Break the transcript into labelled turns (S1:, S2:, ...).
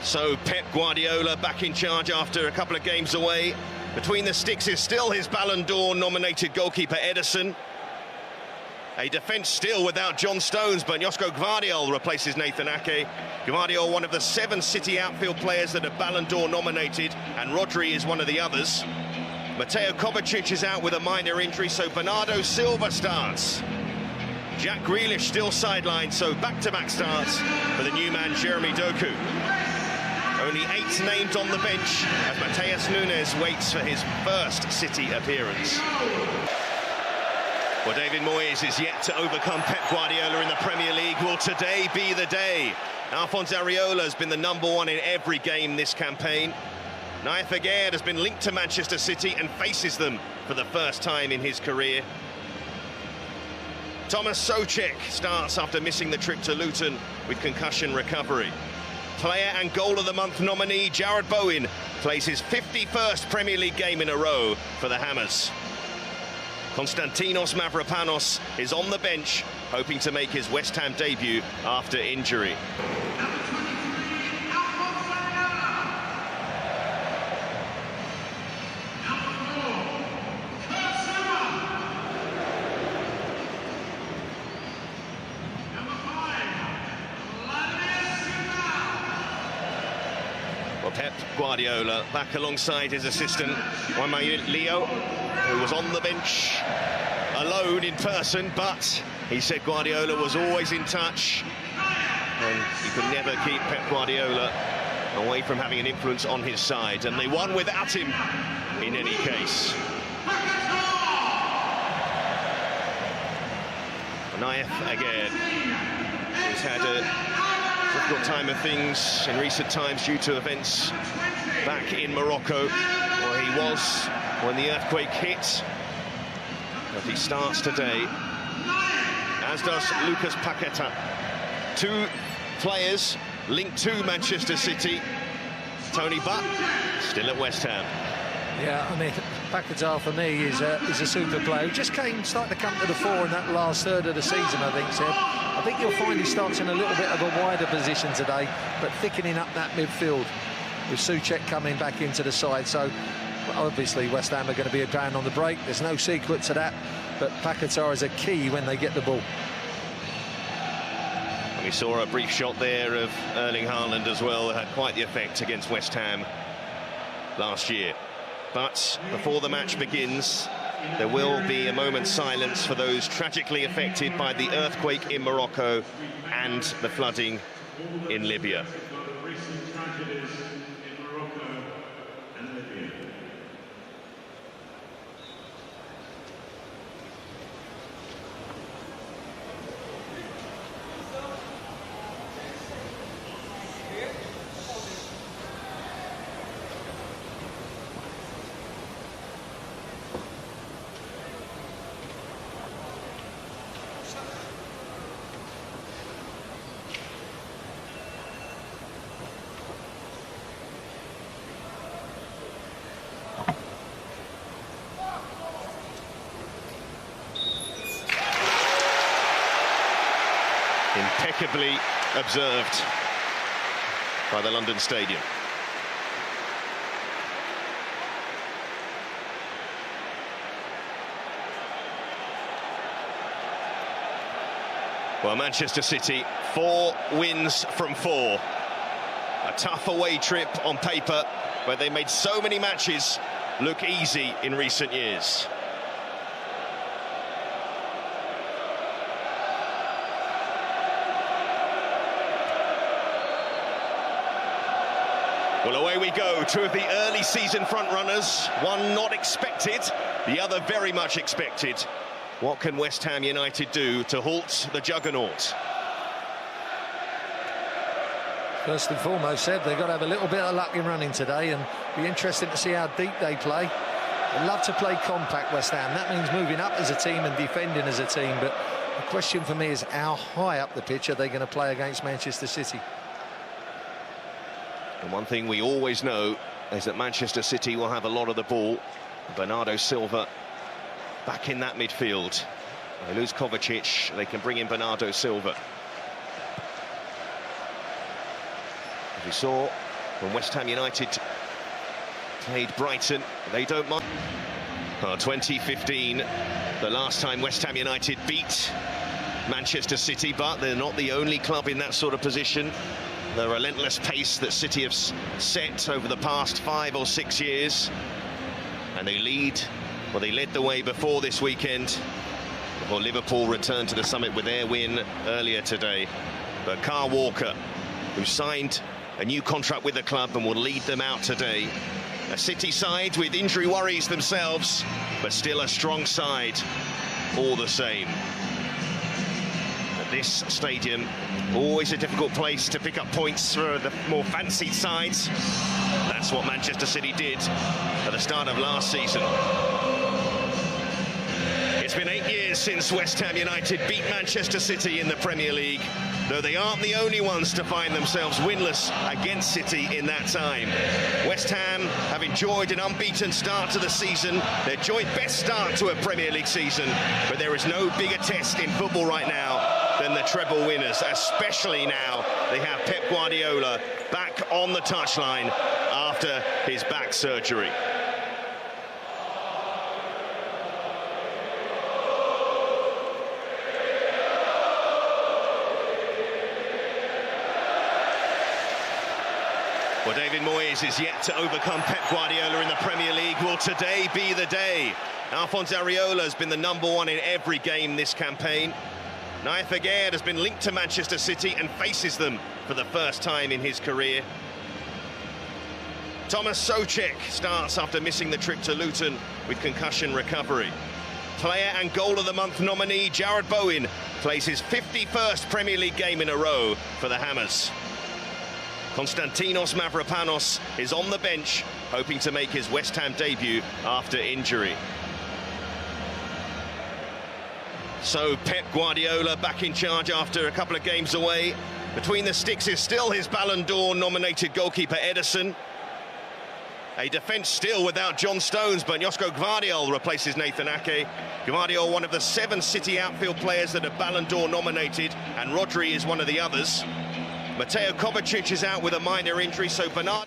S1: So Pep Guardiola back in charge after a couple of games away. Between the sticks is still his Ballon d'Or nominated goalkeeper Ederson. A defence still without John Stones, but Josko Gvardiol replaces Nathan Ake. Gvardiol, one of the 7 City outfield players that are Ballon d'Or nominated, and Rodri is one of the others. Mateo Kovacic is out with a minor injury, so Bernardo Silva starts. Jack Grealish still sidelined, so back-to-back starts for the new man Jeremy Doku. Only 8 named on the bench as Mateus Nunes waits for his first City appearance. Well, David Moyes is yet to overcome Pep Guardiola in the Premier League. Will today be the day? Alphonse Areola has been the #1 in every game this campaign. Naif Aguerd has been linked to Manchester City and faces them for the first time in his career. Thomas Souček starts after missing the trip to Luton with concussion recovery. Player and Goal of the Month nominee Jarrod Bowen plays his 51st Premier League game in a row for the Hammers. Konstantinos Mavropanos is on the bench, hoping to make his West Ham debut after injury. Well, Pep Guardiola back alongside his assistant, Wayne Leo, who was on the bench alone in person, but he said Guardiola was always in touch, and you could never keep Pep Guardiola away from having an influence on his side, and they won without him in any case. Naif Aguerd has had a difficult time of things in recent times due to events back in Morocco, where he was when the earthquake hit. But he starts today, as does Lucas Paqueta. 2 players linked to Manchester City. Tony Butt still at West Ham.
S2: Yeah, I mean, Paqueta for me is a super player. He just started to come to the fore in that last third of the season, I think, Seb. I think you'll find he starts in a little bit of a wider position today, but thickening up that midfield with Souček coming back into the side. So obviously West Ham are going to be down on the break. There's no secret to that, but Paqueta is a key when they get the ball.
S1: We saw a brief shot there of Erling Haaland as well. It had quite the effect against West Ham last year. But before the match begins, there will be a moment's silence for those tragically affected by the earthquake in Morocco and the flooding in Libya. Impeccably observed by the London Stadium. Well, Manchester City, 4 wins from 4. A tough away trip on paper, where they made so many matches look easy in recent years. Well, away we go. 2 of the early season front-runners. One not expected, the other very much expected. What can West Ham United do to halt the juggernaut?
S2: First and foremost, Seb, they've got to have a little bit of luck in running today, and be interesting to see how deep they play. They love to play compact, West Ham. That means moving up as a team and defending as a team. But the question for me is, how high up the pitch are they going to play against Manchester City?
S1: And one thing we always know is that Manchester City will have a lot of the ball. Bernardo Silva back in that midfield. They lose Kovacic, they can bring in Bernardo Silva. As we saw When West Ham United played Brighton, they don't mind. 2015, the last time West Ham United beat Manchester City, but they're not the only club in that sort of position. The relentless pace that City have set over the past 5 or 6 years, and they led the way before this weekend, before Liverpool returned to the summit with their win earlier today. But Kyle Walker, who signed a new contract with the club and will lead them out today, a City side with injury worries themselves, but still a strong side all the same. At this stadium, always a difficult place to pick up points for the more fancied sides. That's what Manchester City did at the start of last season. It's been 8 years since West Ham United beat Manchester City in the Premier League, though they aren't the only ones to find themselves winless against City in that time. West Ham have enjoyed an unbeaten start to the season, their joint best start to a Premier League season, but there is no bigger test in football right now than the treble winners, especially now they have Pep Guardiola back on the touchline after his back surgery. Well, David Moyes is yet to overcome Pep Guardiola in the Premier League. Will today be the day? Alphonse Areola has been the #1 in every game this campaign. Naif Aguerd has been linked to Manchester City and faces them for the first time in his career. Thomas Souček starts after missing the trip to Luton with concussion recovery. Player and Goal of the Month nominee Jarrod Bowen plays his 51st Premier League game in a row for the Hammers. Konstantinos Mavropanos is on the bench, hoping to make his West Ham debut after injury. So Pep Guardiola back in charge after a couple of games away. Between the sticks is still his Ballon d'Or nominated goalkeeper Ederson. A defence still without John Stones, but Josko Gvardiol replaces Nathan Ake. Gvardiol, one of the 7 City outfield players that are Ballon d'Or nominated, and Rodri is one of the others. Mateo Kovacic is out with a minor injury, so Bernard